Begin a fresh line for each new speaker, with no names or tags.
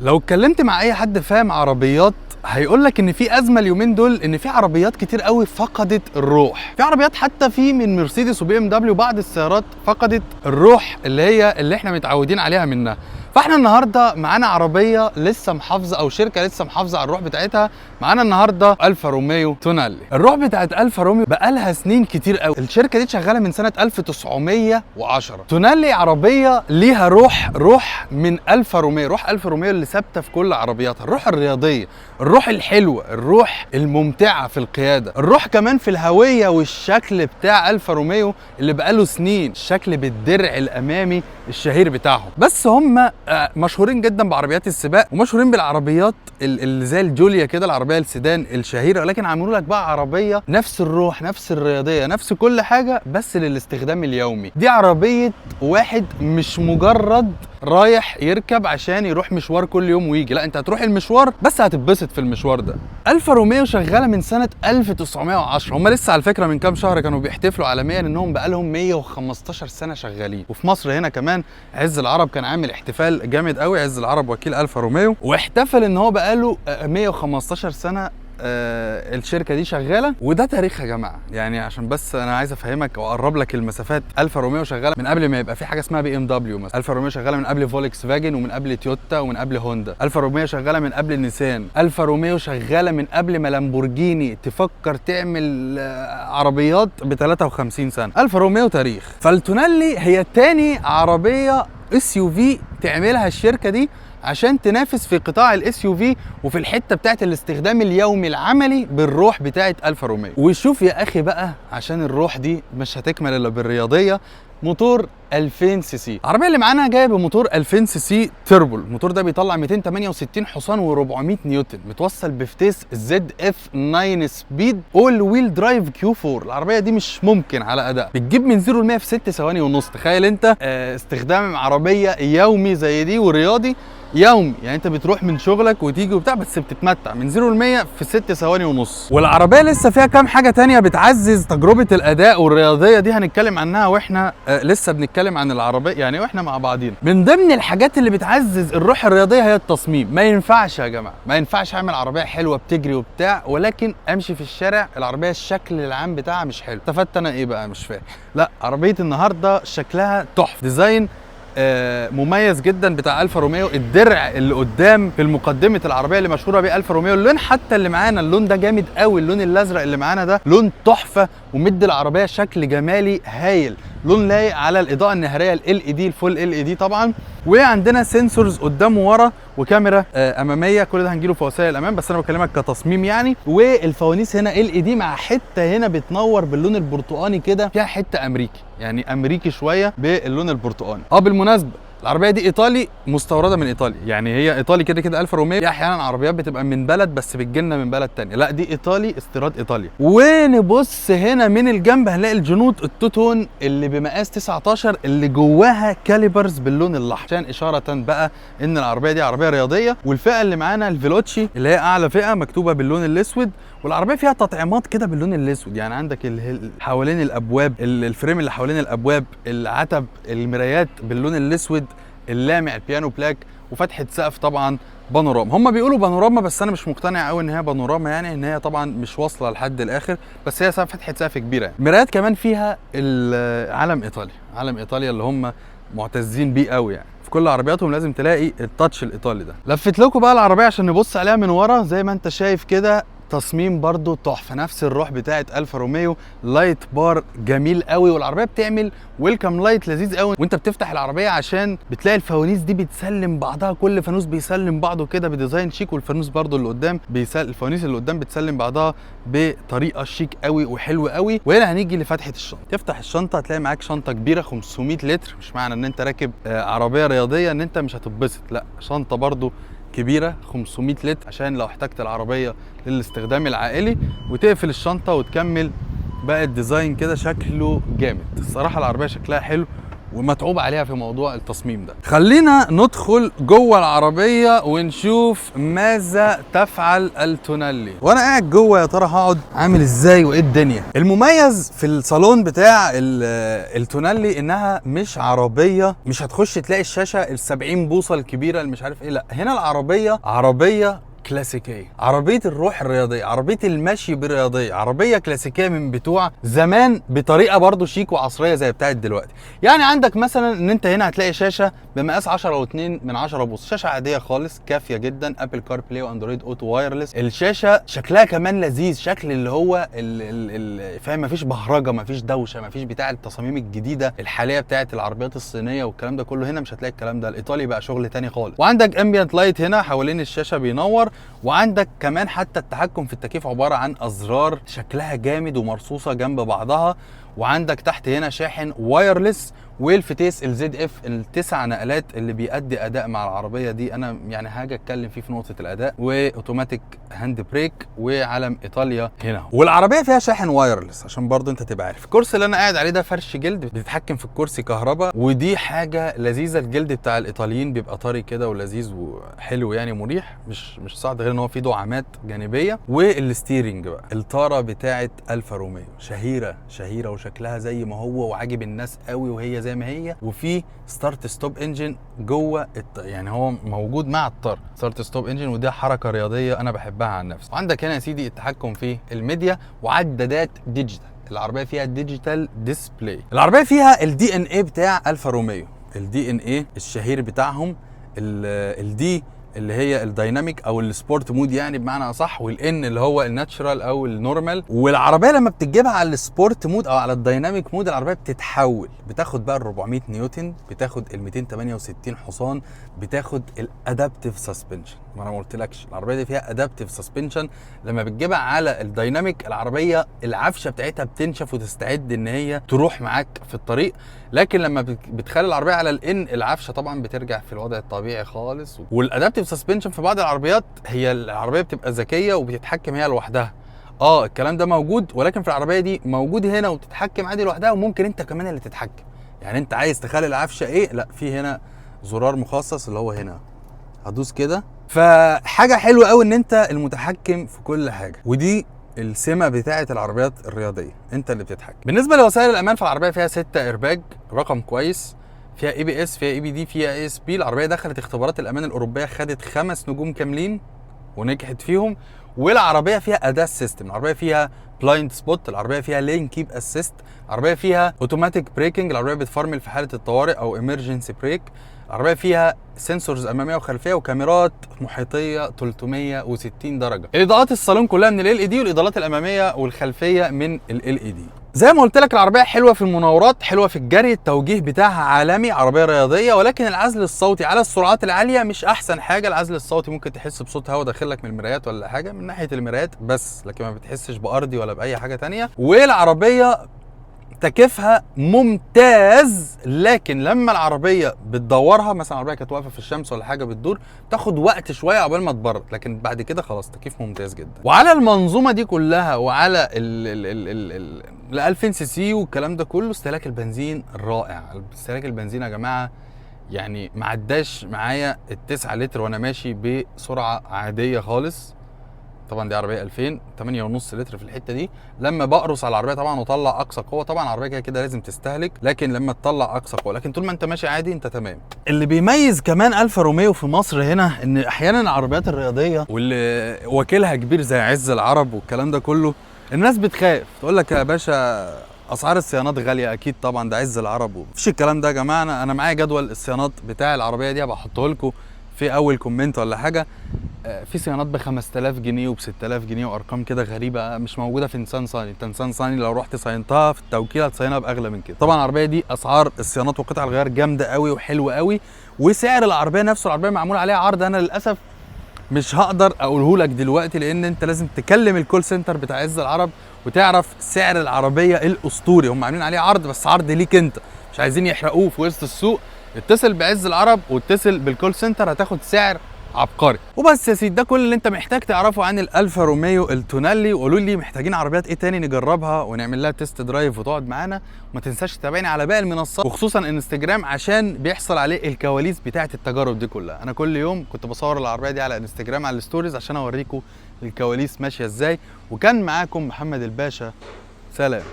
لو اتكلمت مع اي حد فاهم عربيات هيقول لك ان في ازمه اليومين دول، ان في عربيات كتير قوي فقدت الروح. في عربيات حتى في من مرسيدس وبي ام دبليو بعض السيارات فقدت الروح اللي احنا متعودين عليها منها. فاحنا النهارده معانا عربيه لسه محافظه، او شركه لسه محافظه على الروح بتاعتها. معانا النهارده الفا روميو تونالي. الروح بتاعت الفا روميو بقالها سنين كتير قوي، الشركه دي شغاله من سنه 1910. تونالي عربيه ليها روح من الفا روميو، روح الفا روميو اللي ثابته في كل عربياتها، الروح الرياضيه، الروح الحلوه، الروح الممتعه في القياده، الروح كمان في الهويه والشكل بتاع الفا روميو اللي بقاله سنين، الشكل بالدرع الامامي الشهير بتاعهم. بس هم مشهورين جدا بعربيات السباق، ومشهورين بالعربيات اللي زي الجوليا كده، العربيه السيدان الشهيره، ولكن عملوا لك بقى عربيه نفس الروح، نفس الرياضيه، نفس كل حاجه، بس للاستخدام اليومي. دي عربيه واحد مش مجرد رايح يركب عشان يروح مشوار كل يوم ويجي، لا، انت هتروح المشوار بس هتتبسط في المشوار ده. الفا روميو شغاله من سنه 1910. هم لسه على فكره من كام شهر كانوا بيحتفلوا عالميا انهم بقالهم 115 سنه شغالين. وفي مصر هنا كمان عز العرب كان عامل احتفال جامد قوي، عز العرب وكيل الفا روميو، واحتفل ان هو بقاله 115 سنه الشركه دي شغاله. وده تاريخها يا جماعه، يعني عشان بس انا عايز افهمك واقرب لك المسافات. الفا روميو شغاله من قبل ما يبقى في حاجه اسمها بي ام دبليو مثلا. الفا روميو شغاله من قبل فولكس فاجن، ومن قبل تويوتا، ومن قبل هوندا. الفا روميو شغاله من قبل نيسان. الفا روميو شغاله من قبل ما لامبورجيني تفكر تعمل عربيات ب 53 سنه. الفا روميو تاريخ. فالتونالي هي تاني عربيه اس يو في تعملها الشركه دي عشان تنافس في قطاع الاس يو في وفي الحته بتاعت الاستخدام اليومي العملي بالروح بتاعت الفا روميو. وشوف يا اخي بقى، عشان الروح دي مش هتكمل الا بالرياضيه، موتور 2000 سي سي. العربيه اللي معانا جايه بموتور 2000 سي سي تيربو. الموتور ده بيطلع 268 حصان و400 نيوتن، متوصل بفتيس زد اف 9 سبيد اول ويل درايف كيو 4. العربيه دي مش ممكن على اداء، بتجيب من 0 ل 100 في 6 ثواني ونص. تخيل انت استخدام عربيه يومي زي دي ورياضي يومي، يعني انت بتروح من شغلك وتيجي وبتاع، بس بتتمتع من 0 ل 100 في 6 ثواني ونص. والعربيه لسه فيها كام حاجه تانية بتعزز تجربه الاداء والرياضيه دي، هنتكلم عنها واحنا لسه بنتكلم عن العربيه، يعني واحنا مع بعضينا. من ضمن الحاجات اللي بتعزز الروح الرياضيه هي التصميم. ما ينفعش يا جماعه، ما ينفعش اعمل عربيه حلوه بتجري وبتاع، ولكن امشي في الشارع العربيه الشكل العام بتاعها مش حلو. استفدت انا ايه بقى؟ مش فاهم. لا، عربيه النهارده شكلها تحفه، ديزاين مميز جدا بتاع الفا روميو. الدرع اللي قدام في المقدمه العربيه اللي مشهوره بيه الفا روميو، اللون حتى اللي معانا اللون ده جامد قوي، اللون الازرق اللي معانا ده لون تحفه ومدي العربيه شكل جمالي هايل، لون لايق على الاضاءه النهاريه ال دي، الفول ال دي طبعا. وعندنا سنسورز قدام وورا وكاميرا اماميه، كل ده هنجيله في وسائل الامام، بس انا بكلمك كتصميم يعني. والفوانيس هنا ال دي مع حته هنا بتنور باللون البرتقاني كده، فيها حته امريكي، يعني امريكي شويه باللون البرتقاني. بالمناسبه العربيه دي ايطالي، مستورده من ايطاليا، يعني هي ايطالي كده كده. الفا روميو في احيانا عربيات بتبقى من بلد بس بتجيلنا من بلد تانية، لا دي ايطالي، استيراد ايطاليا. ونبص هنا من الجنب هنلاقي الجنود التوتون اللي بمقاس 19 اللي جواها كاليبرز باللون الاحمر، عشان اشاره بقى ان العربيه دي عربيه رياضيه. والفئه اللي معانا الفيلوتشي اللي هي اعلى فئه، مكتوبه باللون الاسود، والعربيه فيها تطعيمات كده باللون الاسود، يعني عندك حوالين الابواب، الفريم اللي حوالين الابواب، العتب، المرايات باللون الاسود اللامع، البيانو بلاك، وفتحه سقف طبعا بانوراما. هم بيقولوا بانوراما بس انا مش مقتنع قوي ان هي بانوراما، يعني ان هي طبعا مش واصله لحد الاخر، بس هي فتحه سقف كبيره يعني. مرايات كمان فيها علم ايطاليا، علم ايطاليا اللي هم معتزين بيه قوي، يعني في كل عربياتهم لازم تلاقي التاتش الايطالي ده. لفت لكم بقى العربيه عشان نبص عليها من ورا، زي ما انت شايف كده، تصميم برضو تحفه، نفس الروح بتاعه الفا روميو. لايت بار جميل قوي، والعربيه بتعمل ويلكم لايت لذيذ قوي وانت بتفتح العربيه، عشان بتلاقي الفوانيس دي بتسلم بعضها، كل فانوس بيسلم بعضه كده بديزاين شيك، والفانوس برضو اللي قدام الفوانيس اللي قدام بتسلم بعضها بطريقه شيك قوي وحلوه قوي. وهنا هنيجي لفتحه الشنطه. تفتح الشنطه هتلاقي معاك شنطه كبيره 500 لتر. مش معنى ان انت راكب عربيه رياضيه ان انت مش هتتبسط، لا، شنطه برضو كبيره 500 لتر عشان لو احتجت العربيه للاستخدام العائلي. وتقفل الشنطه وتكمل بقى. الديزاين كده شكله جامد الصراحه، العربيه شكلها حلو ومتعوب عليها في موضوع التصميم ده. خلينا ندخل جوه العربيه ونشوف ماذا تفعل التونالي. وانا قاعد جوه يا ترى هقعد عامل ازاي وايه الدنيا. المميز في الصالون بتاع التونالي انها مش عربيه، مش هتخش تلاقي الشاشه ال70 بوصه الكبيره اللي مش عارف ايه، لا هنا العربيه عربيه كلاسيكيه، عربيه الروح الرياضيه، عربيه المشي بالرياضيه، عربيه كلاسيكيه من بتوع زمان بطريقه برضو شيك وعصريه زي بتاعت دلوقتي. يعني عندك مثلا ان انت هنا هتلاقي شاشه بمقاس 10.2 بوصه، شاشه عاديه خالص كافيه جدا، ابل كار بلاي واندرويد اوتو وايرلس. الشاشه شكلها كمان لذيذ، شكل اللي هو فاهم، مفيش بهرجه، مفيش دوشه، مفيش بتاع التصاميم الجديده الحاليه بتاعت العربيات الصينيه والكلام ده كله. هنا مش هتلاقي الكلام ده، الايطالي بقى شغل تاني خالص. وعندك امبيانت لايت هنا حوالين الشاشه بينور، وعندك كمان حتى التحكم في التكييف عباره عن ازرار شكلها جامد ومرصوصه جنب بعضها. وعندك تحت هنا شاحن وايرلس، والفتيس الزد اف ال9 نقلات اللي بيأدي اداء مع العربيه دي. انا يعني حاجه اتكلم فيه في نقطه الاداء، واوتوماتيك هاند بريك، وعلم ايطاليا هنا. والعربيه فيها شاحن وايرلس عشان برضه انت تبقى عارف. الكرسي اللي انا قاعد عليه ده فرش جلد، بتتحكم في الكرسي كهرباء، ودي حاجه لذيذه. الجلد بتاع الايطاليين بيبقى طري كده ولذيذ وحلو يعني مريح، مش صعب، غير ان هو فيه دعامات جانبيه. والستيرنج بقى الطاره بتاعه الفا روميو شهيره وشكلها زي ما هو وعاجب الناس قوي وهي زي ما هي. وفي ستارت ستوب انجن جوه يعني هو موجود مع الطار ستارت ستوب انجن، ودي حركه رياضيه انا بحبها عن نفسي. وعندك هنا يا سيدي التحكم في الميديا وعدادات ديجيتال. العربيه فيها ديجيتال ديسبلاي. العربيه فيها الدي ان اي بتاع الفا روميو، الدي ان اي الشهير بتاعهم، الدي اللي هي الدايناميك او السبورت مود يعني بمعنى اصح، والان اللي هو الناتشرال او النورمال. والعربيه لما بتجيبها على السبورت مود او على الدايناميك مود العربيه بتتحول، بتاخد بقى ال 400 نيوتن، بتاخد ال 268 حصان، بتاخد الادابتيف سسبنشن. ما انا ما قلتلكش العربيه دي فيها ادابتيف سسبنشن. لما بتجيبها على الدايناميك العربيه العفشه بتاعتها بتنشف وتستعد ان هي تروح معاك في الطريق. لكن لما بتخلي العربيه على الان العفشه طبعا بترجع في الوضع الطبيعي خالص. والادابتيف سسبنشن في بعض العربيات هي العربيه بتبقى ذكيه وبتتحكم هي لوحدها. الكلام ده موجود، ولكن في العربيه دي موجود هنا وبتتحكم عادي لوحدها، وممكن انت كمان اللي تتحكم. يعني انت عايز تخلي العفشه ايه، لا في هنا زرار مخصص اللي هو هنا، هدوس كده. فحاجه حلوه قوي ان انت المتحكم في كل حاجه، ودي السمه بتاعه العربيات الرياضيه، انت اللي بتتحكم. بالنسبه لوسائل الامان فالعربيه فيها 6 ايرباج، رقم كويس. فيها اي بي اس، فيها اي بي دي، فيها اي اس بي. العربيه دخلت اختبارات الامان الاوروبيه، خدت 5 نجوم كاملين ونجحت فيهم. والعربيه فيها اداس سيستم، العربيه فيها بلايند سبوت، العربيه فيها لين كيب اسيست، العربيه فيها اوتوماتيك بريكنج، العربيه بتفرمل في حاله الطوارئ او ايمرجنسي بريك. العربيه فيها سنسورز اماميه وخلفيه وكاميرات محيطيه 360 درجه. الاضاءات الصالون كلها من ال دي، والاضاءات الاماميه والخلفيه من ال دي. زي ما قلت لك العربيه حلوه في المناورات، حلوه في الجري، التوجيه بتاعها عالمي، عربيه رياضيه. ولكن العزل الصوتي على السرعات العاليه مش احسن حاجه. العزل الصوتي ممكن تحس بصوت هوا داخلك من المرايات ولا حاجه، من ناحيه المرايات بس، لكن ما بتحسش بارضي ولا باي حاجه تانية. والعربيه تكييفها ممتاز، لكن لما العربيه بتدورها، مثلا العربيه كانت واقفه في الشمس ولا حاجه بتدور، تاخد وقت شويه عقبال ما تبرد، لكن بعد كده خلاص تكييف ممتاز جدا. وعلى المنظومه دي كلها وعلى ال 2000 سي سي والكلام ده كله، استهلاك البنزين رائع. استهلاك البنزين يا جماعه يعني ما عداش معايا ال9 لتر وانا ماشي بسرعه عاديه خالص. طبعا دي عربيه 2000، 8.5 لتر في الحته دي. لما بقرص على العربيه طبعا وطلع اقصى قوه، طبعا العربيه كده لازم تستهلك، لكن لما تطلع اقصى قوه، لكن طول ما انت ماشي عادي انت تمام. اللي بيميز كمان الفا روميو في مصر هنا ان احيانا العربيات الرياضيه واللي وكيلها كبير زي عز العرب والكلام ده كله، الناس بتخاف تقول لك يا باشا اسعار الصيانات غاليه. اكيد طبعا ده عز العرب، مفيش الكلام ده يا جماعه. انا معايا جدول الصيانات بتاع العربيه دي، هبحطه لكم في اول كومنت ولا حاجه. في صيانات ب 5000 جنيه وب 6000 جنيه وارقام كده غريبه مش موجوده في نيسان صاني. نيسان صاني لو رحت صينتها في التوكيل هتصينها باغلى من كده. طبعا العربيه دي اسعار الصيانات وقطع الغيار جامده قوي وحلوه قوي. وسعر العربيه نفسه، العربيه معمول عليها عرض انا للاسف مش هقدر اقوله لك دلوقتي، لان انت لازم تكلم الكول سنتر بتاع عز العرب وتعرف سعر العربيه الاسطوري. هم عاملين عليه عرض بس عرض ليك انت، مش عايزين يحرقوه في وسط السوق. اتصل بعز العرب واتصل بالكول سنتر، هتاخد سعر عبقري. وبس يا سيدي، ده كل اللي انت محتاج تعرفه عن الالفا روميو التونالي. وقولوا لي محتاجين عربيات ايه تاني نجربها ونعمل لها تيست درايف وتقعد معانا. وما تنساش تتابعني على باقي المنصات وخصوصا انستجرام عشان بيحصل عليه الكواليس بتاعه التجارب دي كلها. انا كل يوم كنت بصور العربيه دي على انستجرام على الستوريز عشان اوريكم الكواليس ماشيه ازاي. وكان معاكم محمد الباشا، سلام.